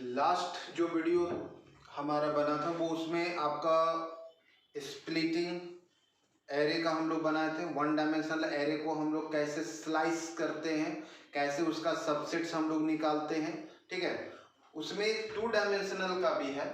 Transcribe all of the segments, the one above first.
Last जो video हमारा बना था वो उसमें आपका स्प्लिटिंग एरे का हम लोग बनाए थे। वन डायमेंशनल एरे को हम लोग कैसे स्लाइस करते हैं, कैसे उसका सबसेट्स हम लोग निकालते हैं, ठीक है। उसमें टू डायमेंशनल का भी है,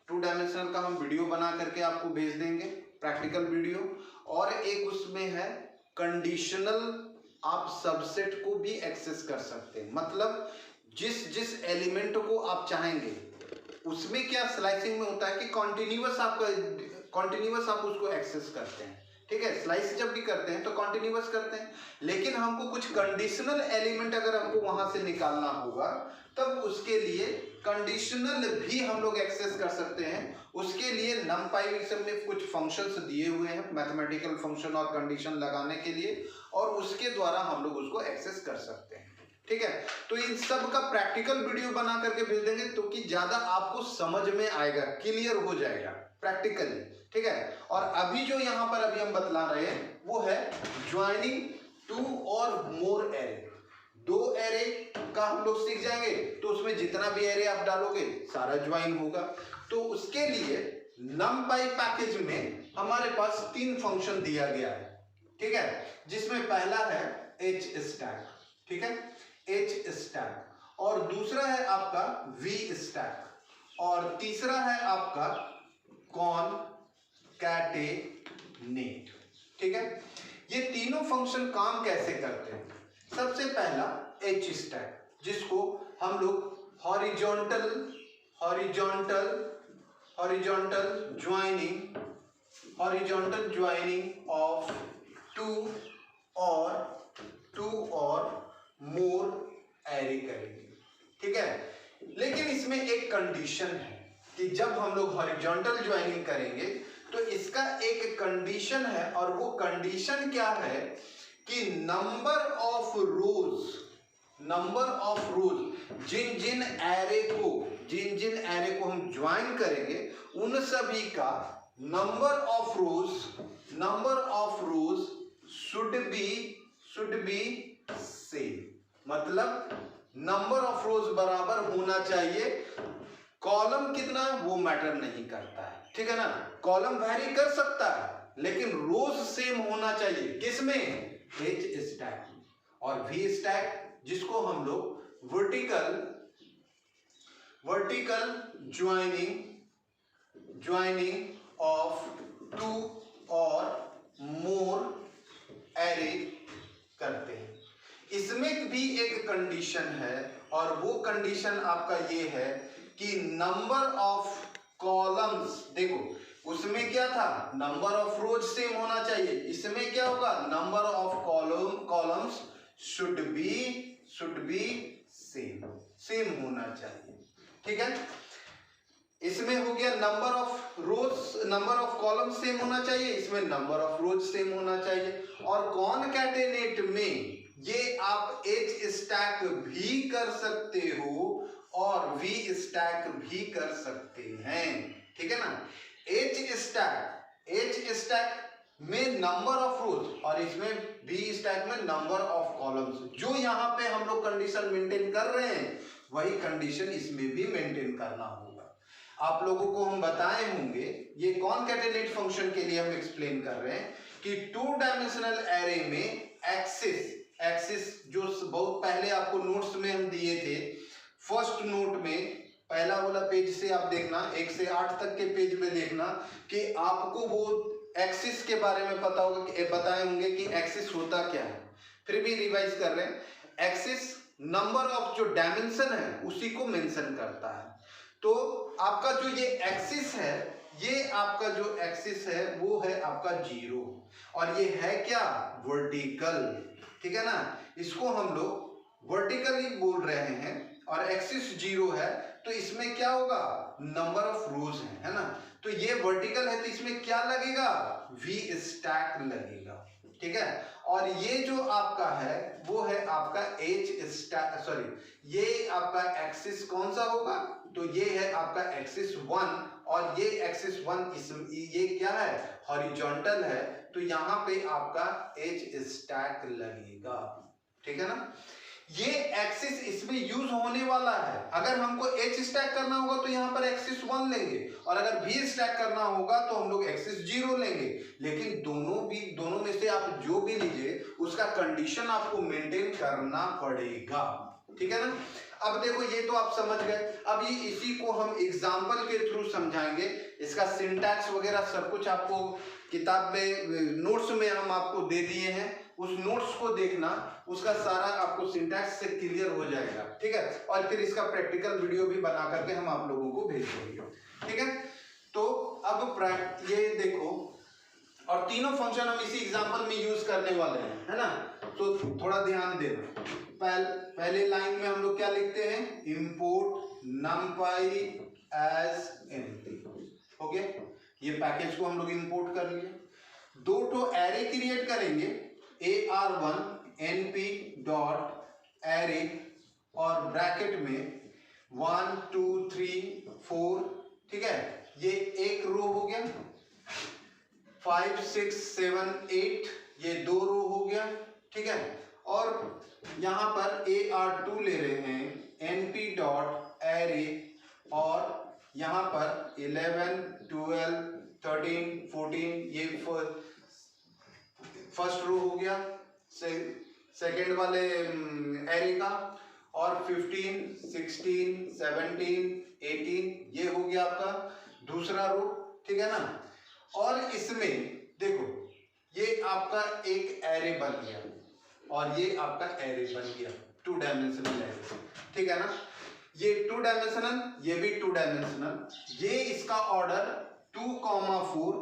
टू डायमेंशनल का हम वीडियो बना करके आपको भेज देंगे, प्रैक्टिकल वीडियो। और एक उसमें है कंडीशनल, आप सबसेट को भी एक्सेस कर सकते हैं। मतलब जिस जिस एलिमेंट को आप चाहेंगे, उसमें क्या स्लाइसिंग में होता है कि कॉन्टिन्यूअस आप उसको एक्सेस करते हैं, ठीक है। स्लाइस जब भी करते हैं तो कॉन्टिन्यूअस करते हैं, लेकिन हमको कुछ कंडीशनल एलिमेंट अगर हमको वहां से निकालना होगा तब उसके लिए कंडीशनल भी हम लोग एक्सेस कर सकते हैं। उसके लिए numpy सब में कुछ फंक्शंस दिए हुए हैं, मैथमेटिकल फंक्शन और कंडीशन लगाने के लिए, और उसके द्वारा हम लोग उसको एक्सेस कर सकते हैं, ठीक है। तो इन सब का प्रैक्टिकल वीडियो बना करके भेज देंगे तो कि ज्यादा आपको समझ में आएगा, क्लियर हो जाएगा प्रैक्टिकली, ठीक है। और अभी जो यहाँ पर अभी हम बतला रहे हैं वो है ज्वाइनिंग टू और मोर एरे। दो एरे का हम लोग सीख जाएंगे तो उसमें जितना भी एरे आप डालोगे सारा ज्वाइन होगा। तो उसके लिए numpy पैकेज में हमारे पास 3 फंक्शन दिया गया है, ठीक है। जिसमें पहला है h स्टैक, ठीक है, h स्टैक, और दूसरा है आपका v स्टैक, और तीसरा है आपका कॉनकैटेनेट, ठीक है। ये तीनों फंक्शन काम कैसे करते हैं? सबसे पहला h स्टैक, जिसको हम लोग हॉरिजॉन्टल ज्वाइनिंग ऑफ टू और मोर एरे करेंगे, ठीक है। लेकिन इसमें एक कंडीशन है कि जब हम लोग हॉरिजॉन्टल ज्वाइनिंग करेंगे तो इसका एक कंडीशन है, और वो कंडीशन क्या है कि नंबर ऑफ रोज जिन जिन एरे को हम ज्वाइन करेंगे उन सभी का number of rows should be same. मतलब नंबर ऑफ रोज बराबर होना चाहिए, कॉलम कितना वो मैटर नहीं करता है, ठीक है ना। कॉलम वैरी कर सकता है लेकिन रोज सेम होना चाहिए, किसमें? H स्टैक और V स्टैक, जिसको हम लोग वर्टिकल ज्वाइनिंग ऑफ टू और मोर एरे करते हैं। इसमें भी एक कंडीशन है, और वो कंडीशन आपका ये है कि नंबर ऑफ कॉलम्स, देखो उसमें क्या था, नंबर ऑफ रोज सेम होना चाहिए, इसमें क्या होगा, number of columns should be same होना चाहिए, ठीक है। इसमें हो गया नंबर ऑफ कॉलम सेम होना चाहिए, इसमें नंबर ऑफ रोज सेम होना चाहिए। और कॉनकैटेनेट में ये आप H स्टैक भी कर सकते हो और V स्टैक भी कर सकते हैं, ठीक है ना। H स्टैक में नंबर ऑफ रोज और इसमें V स्टैक में नंबर ऑफ कॉलम्स। जो यहाँ पे हम लोग कंडीशन मेंटेन कर रहे हैं वही कंडीशन इसमें भी मेंटेन करना होगा। आप लोगों को हम बताए होंगे, ये कॉनकैटेनेट फंक्शन के लिए हम एक्सप्लेन कर रहे हैं कि टू डायमेंशनल एरे में एक्सिस जो बहुत पहले आपको नोट्स में हम दिए थे, फर्स्ट नोट में पहला वाला पेज से आप देखना, 1 से 8 तक के पेज में देखना कि आपको वो एक्सिस के बारे में पता होगा कि बताए होंगे कि एक्सिस होता क्या है। फिर भी रिवाइज कर रहे हैं, एक्सिस नंबर ऑफ जो डायमेंशन है उसी को मेंशन करता है। तो आपका जो ये एक्सिस है, ये आपका जो एक्सिस है वो है आपका 0, और ये है क्या, वर्टिकल, ठीक है ना। इसको हम लोग वर्टिकली बोल रहे हैं, और एक्सिस 0 है तो इसमें क्या होगा, नंबर ऑफ रोज है ना। तो ये वर्टिकल है तो इसमें क्या लगेगा, V स्टैक लगेगा, ठीक है। और ये जो आपका है वो है आपका H स्टैक, सॉरी ये आपका एक्सिस कौन सा होगा, तो ये है आपका एक्सिस 1, और ये एक्सिस 1 ये क्या है, हॉरिजॉन्टल है, तो यहाँ पे आपका H स्टैक लगेगा, ठीक है ना। ये एक्सिस इसमें यूज होने वाला है। अगर हमको एच स्टैक करना होगा तो यहाँ पर एक्सिस 1 लेंगे, और अगर भी स्टैक करना होगा तो हम लोग एक्सिस 0 लेंगे। लेकिन दोनों में से आप जो भी लीजिए उसका कंडीशन आपको मेंटेन करना पड़ेगा, ठीक है ना। अब देखो ये तो आप समझ गए। अब ये इसी को हम एग्जाम्पल के थ्रू समझाएंगे। इसका सिंटैक्स वगैरह सब कुछ आपको किताब में नोट्स में हम आपको दे दिए हैं, उस नोट्स को देखना, उसका सारा आपको सिंटैक्स से क्लियर हो जाएगा, ठीक है। और फिर इसका प्रैक्टिकल वीडियो भी बना करके हम आप लोगों को भेज देंगे, ठीक है। तो अब ये देखो, और तीनों फंक्शन हम इसी एग्जांपल में यूज करने वाले हैं, है ना। तो थोड़ा ध्यान देना। पहले लाइन में हम लोग क्या लिखते हैं, इंपोर्ट numpy as empty, हो गया। ये पैकेज को हम लोग इंपोर्ट कर लिए। दो तो एरे क्रिएट करेंगे, ar1 np डॉट एरे, और ब्रैकेट में 1 2 3 4, ठीक है। ये एक रो हो गया, 5 6 7 8 ये 2 रो हो गया, ठीक है। और यहां पर ar2 ले रहे हैं np डॉट एरे, और यहां पर 11 12 13 14 ये फर्स्ट रो हो गया सेकेंड वाले एरे का, और 15 16 17 18 ये हो गया आपका दूसरा रो, ठीक है ना। और इसमें देखो ये आपका एक एरे बन गया, और ये आपका एरे बन गया 2 डायमेंशनल एरे, ठीक है ना। ये 2 डायमेंशनल, ये भी 2 डायमेंशनल। ये इसका ऑर्डर 2,4,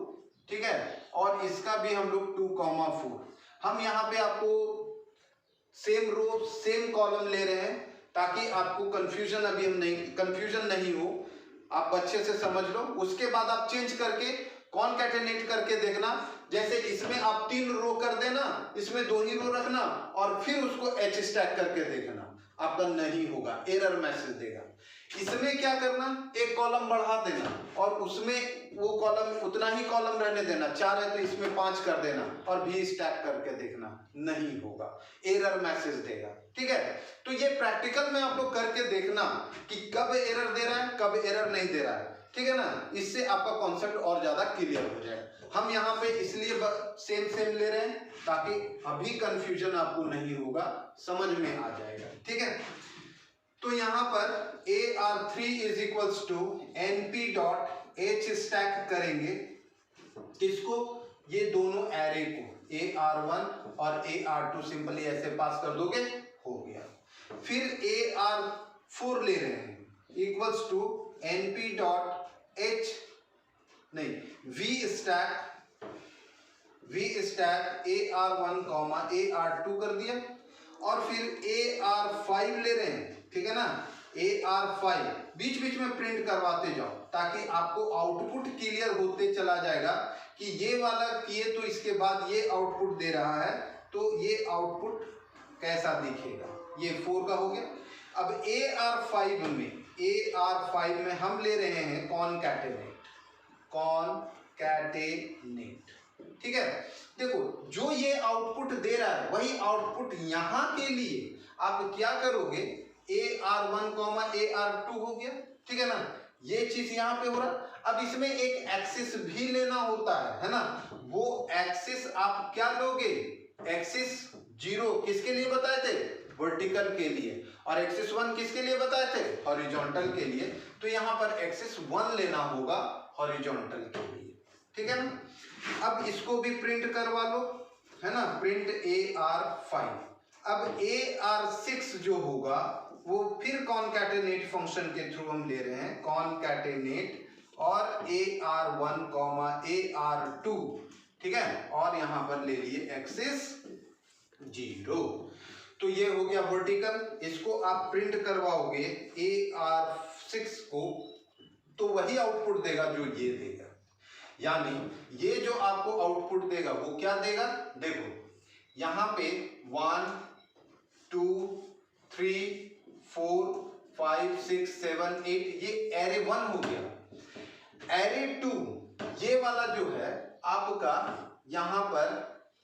ठीक है, और इसका भी हम लोग 2,4। हम यहाँ पे आपको सेम रो सेम कॉलम ले रहे हैं ताकि आपको कंफ्यूजन नहीं हो, आप अच्छे से समझ लो। उसके बाद आप चेंज करके कॉनकैटेनेट करके देखना। जैसे इसमें आप 3 रो कर देना, इसमें 2 ही रो रखना, और फिर उसको एच स्टैक करके देखना, आपका नहीं होगा, एरर मैसेज देगा। इसमें क्या करना, एक कॉलम बढ़ा देना, और उसमें वो कॉलम उतना ही कॉलम रहने देना, 4 है तो इसमें 5 कर देना, और भी स्टैक करके देखना, नहीं होगा, एरर मैसेज देगा, ठीक है। तो ये प्रैक्टिकल में आप लोग करके देखना कि कब एरर दे रहा है, कब एरर नहीं दे रहा है, ठीक है ना। इससे आपका कॉन्सेप्ट और ज्यादा क्लियर हो जाएगा। हम यहाँ पे इसलिए सेम ले रहे हैं ताकि अभी कंफ्यूजन आपको नहीं होगा, समझ में आ जाएगा, ठीक है। तो यहाँ पर ar3 is equals to np dot h stack करेंगे किसको, ये दोनों एरे को, ar1 और ar2 सिंपली ऐसे पास कर दोगे, हो गया। फिर ar4 ले रहे हैं equals to np dot h नहीं v stack ar1 comma ar2 कर दिया, और फिर ar5 ले रहे हैं, ठीक है ना। ar5 बीच बीच में प्रिंट करवाते जाओ ताकि आपको आउटपुट क्लियर होते चला जाएगा कि ये वाला किए तो इसके बाद ये आउटपुट दे रहा है, तो ये आउटपुट कैसा दिखेगा। ये 4 का हो गया। अब ar5 में हम ले रहे हैं कॉनकैटेनेट, ठीक है। देखो जो ये आउटपुट दे रहा है वही आउटपुट यहां के लिए आप क्या करोगे, ar1 ar2 हो गया, ठीक है ना। ये चीज यहां पे हो रहा। अब इसमें एक एक्सिस भी लेना होता है ना। वो एक्सिस आप क्या लोगे, एक्सिस 0 किसके लिए बताए थे, वर्टिकल के लिए, और एक्सिस 1 किसके लिए बताए थे, हॉरिजॉन्टल के लिए। तो यहाँ पर एक्सिस 1 लेना होगा हॉरिजॉन्टल के लिए, ठीक है ना। अब इसको भी प्रिंट करवा लो, है ना, प्रिंट ar5। अब ar6 जो होगा वो फिर कॉनकैटेनेट फंक्शन के थ्रू हम ले रहे हैं, कॉनकैटेनेट और ar1 ar2, ठीक है, और यहां पर ले लिए एक्सिस 0। तो ये हो गया वर्टिकल। इसको आप प्रिंट करवाओगे ar6 को, तो वही आउटपुट देगा जो ये देगा। यानी ये जो आपको आउटपुट देगा वो क्या देगा, देखो यहां पे 1 2 3 4 5 6 7 8 ये एरे 1 हो गया। एरे 2 ये वाला जो है आपका यहां पर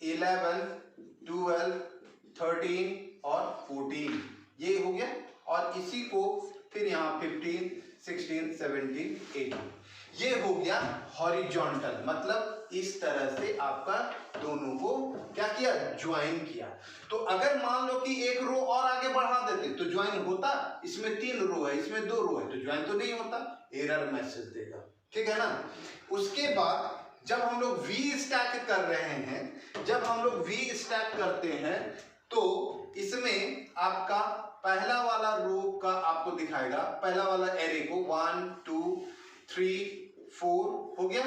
11 12 13 और 14 ये हो गया, और इसी को फिर यहाँ 15, 16, 17, 18 ये हो गया हॉरिजॉन्टल, मतलब इस तरह से आपका दोनों को क्या किया, ज्वाइन किया। तो अगर मान लो कि एक रो और आगे बढ़ा देते तो ज्वाइन होता, इसमें 3 रो है, इसमें 2 रो है, तो ज्वाइन तो नहीं होता, एरर मैसेज देगा, ठीक है ना। उसके बाद जब हम लोग वी स्टैक कर रहे हैं, जब हम लोग वी स्टैक करते हैं तो इसमें आपका पहला वाला रो का आपको दिखाएगा, पहला वाला एरे को 1 2 3 4 हो गया,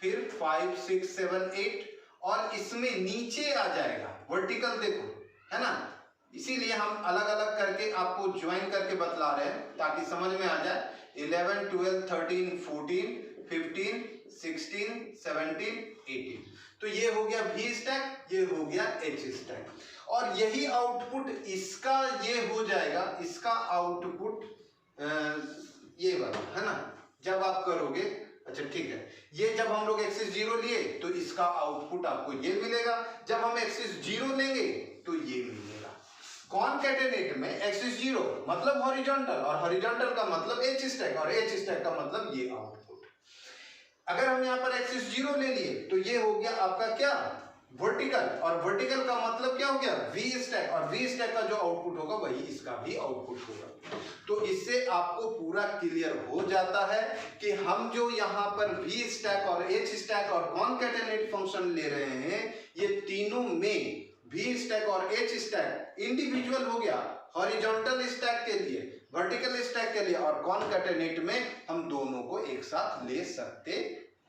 फिर 5 6 7 8, और इसमें नीचे आ जाएगा वर्टिकल, देखो है ना, इसीलिए हम अलग अलग करके आपको ज्वाइन करके बतला रहे हैं ताकि समझ में आ जाए। 11 12 13 14 15 16 17 18, तो ये हो गया V स्टैक, ये हो गया H स्टैक, और यही आउटपुट इसका ये हो जाएगा, इसका आउटपुट ये वाला है ना, जब आप करोगे। अच्छा ठीक है, ये जब हम लोग एक्सिस 0 लिए तो इसका आउटपुट आपको ये मिलेगा, जब हम एक्सिस 0 लेंगे तो ये मिलेगा। कॉनकैटेनेट में एक्सिस 0 मतलब हॉरिजॉन्टल, और हॉरिजॉन्टल का मतलब H स्टैक, और H स्टैक का मतलब ये आउटपुट। अगर हम यहाँ पर एक्सिस 0 ले लिए तो ये हो गया आपका क्या, वर्टिकल, और वर्टिकल का मतलब क्या हो गया, V स्टैक, और V स्टैक का जो आउटपुट होगा वही इसका भी आउटपुट होगा। तो इससे आपको पूरा क्लियर हो जाता है कि हम जो यहाँ पर V स्टैक और H स्टैक और कॉनकैटेनेट फंक्शन ले रहे हैं, ये तीनों में V स्टैक और H स्टैक इंडिविजुअल हो गया, हॉरिजॉन्टल स्टैक के लिए, वर्टिकल स्टैक के लिए, और कॉनकैटेनेट में हम दोनों को एक साथ ले सकते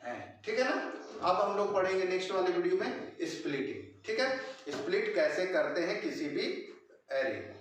हैं, ठीक है ना। अब हम लोग पढ़ेंगे नेक्स्ट वाले वीडियो में स्प्लिटिंग, ठीक है, स्प्लिट कैसे करते हैं किसी भी एरे।